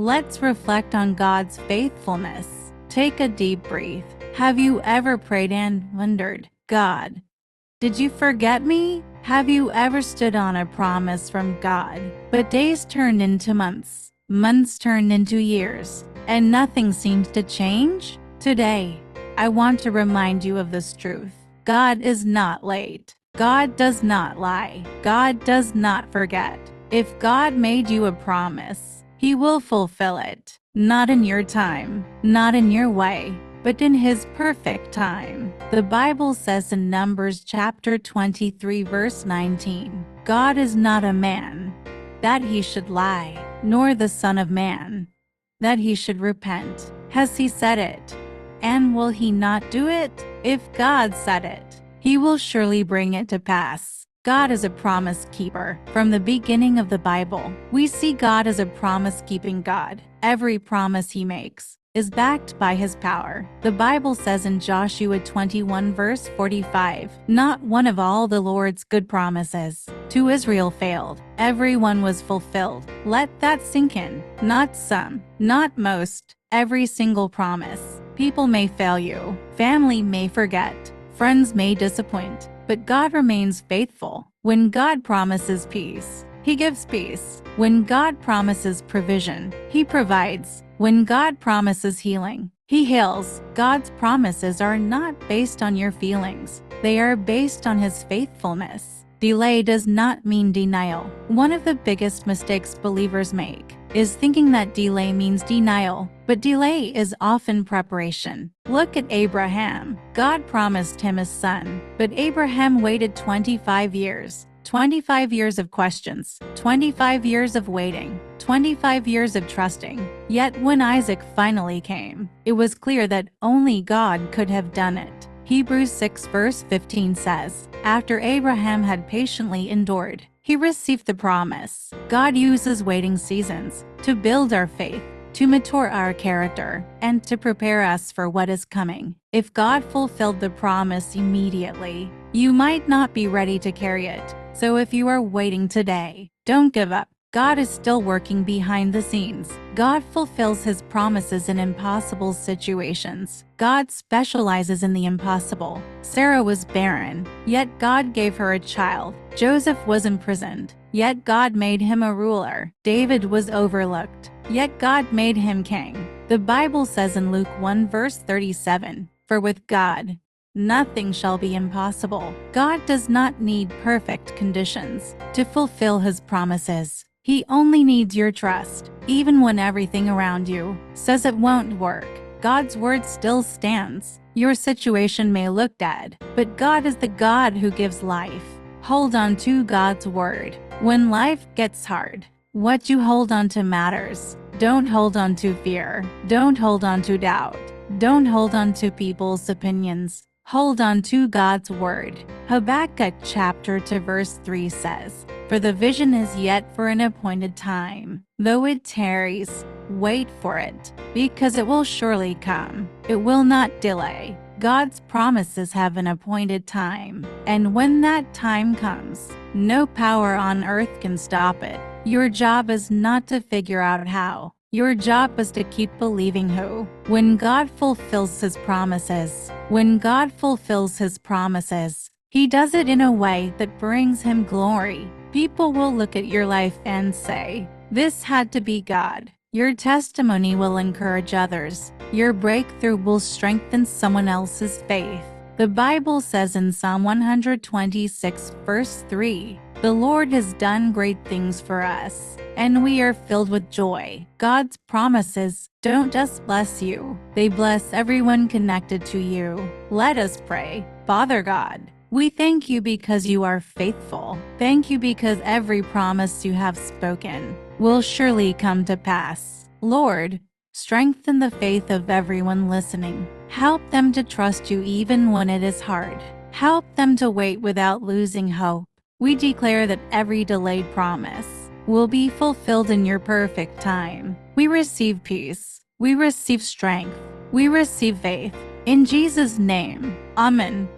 Let's reflect on God's faithfulness. Take a deep breath. Have you ever prayed and wondered, God, did you forget me? Have you ever stood on a promise from God, but days turned into months, months turned into years, and nothing seems to change? Today, I want to remind you of this truth. God is not late. God does not lie. God does not forget. If God made you a promise, He will fulfill it. Not in your time, not in your way, but in His perfect time. The Bible says in Numbers chapter 23 verse 19, God is not a man, that He should lie, nor the Son of Man, that He should repent. Has He said it? And will He not do it? If God said it, He will surely bring it to pass. God is a promise keeper. From the beginning of the Bible, we see God as a promise-keeping God. Every promise He makes is backed by His power. The Bible says in Joshua 21 verse 45, not one of all the Lord's good promises to Israel failed. Every one was fulfilled. Let that sink in. Not some, not most, every single promise. People may fail you, family may forget, friends may disappoint, but God remains faithful. When God promises peace, He gives peace. When God promises provision, He provides. When God promises healing, He heals. God's promises are not based on your feelings. They are based on His faithfulness. Delay does not mean denial. One of the biggest mistakes believers make is thinking that delay means denial, but delay is often preparation. Look at Abraham. God promised him a son, but Abraham waited 25 years. 25 years of questions, 25 years of waiting, 25 years of trusting. Yet when Isaac finally came, it was clear that only God could have done it. Hebrews 6 verse 15 says, after Abraham had patiently endured, he received the promise. God uses waiting seasons to build our faith, to mature our character, and to prepare us for what is coming. If God fulfilled the promise immediately, you might not be ready to carry it. So if you are waiting today, don't give up. God is still working behind the scenes. God fulfills His promises in impossible situations. God specializes in the impossible. Sarah was barren, yet God gave her a child. Joseph was imprisoned, yet God made him a ruler. David was overlooked, yet God made him king. The Bible says in Luke 1 verse 37, for with God, nothing shall be impossible. God does not need perfect conditions to fulfill His promises. He only needs your trust. Even when everything around you says it won't work, God's word still stands. Your situation may look dead, but God is the God who gives life. Hold on to God's word. When life gets hard, what you hold on to matters. Don't hold on to fear. Don't hold on to doubt. Don't hold on to people's opinions. Hold on to God's word. Habakkuk chapter 2 verse 3 says, for the vision is yet for an appointed time. Though it tarries, wait for it, because it will surely come. It will not delay. God's promises have an appointed time, and when that time comes, no power on earth can stop it. Your job is not to figure out how. Your job is to keep believing who. When God fulfills His promises, He does it in a way that brings Him glory. People will look at your life and say, this had to be God. Your testimony will encourage others. Your breakthrough will strengthen someone else's faith. The Bible says in Psalm 126 verse 3, the Lord has done great things for us, and we are filled with joy. God's promises don't just bless you, they bless everyone connected to you. Let us pray. Father God, we thank You because You are faithful. Thank You because every promise You have spoken will surely come to pass. Lord, strengthen the faith of everyone listening. Help them to trust You even when it is hard. Help them to wait without losing hope. We declare that every delayed promise will be fulfilled in Your perfect time. We receive peace. We receive strength. We receive faith. In Jesus' name, Amen.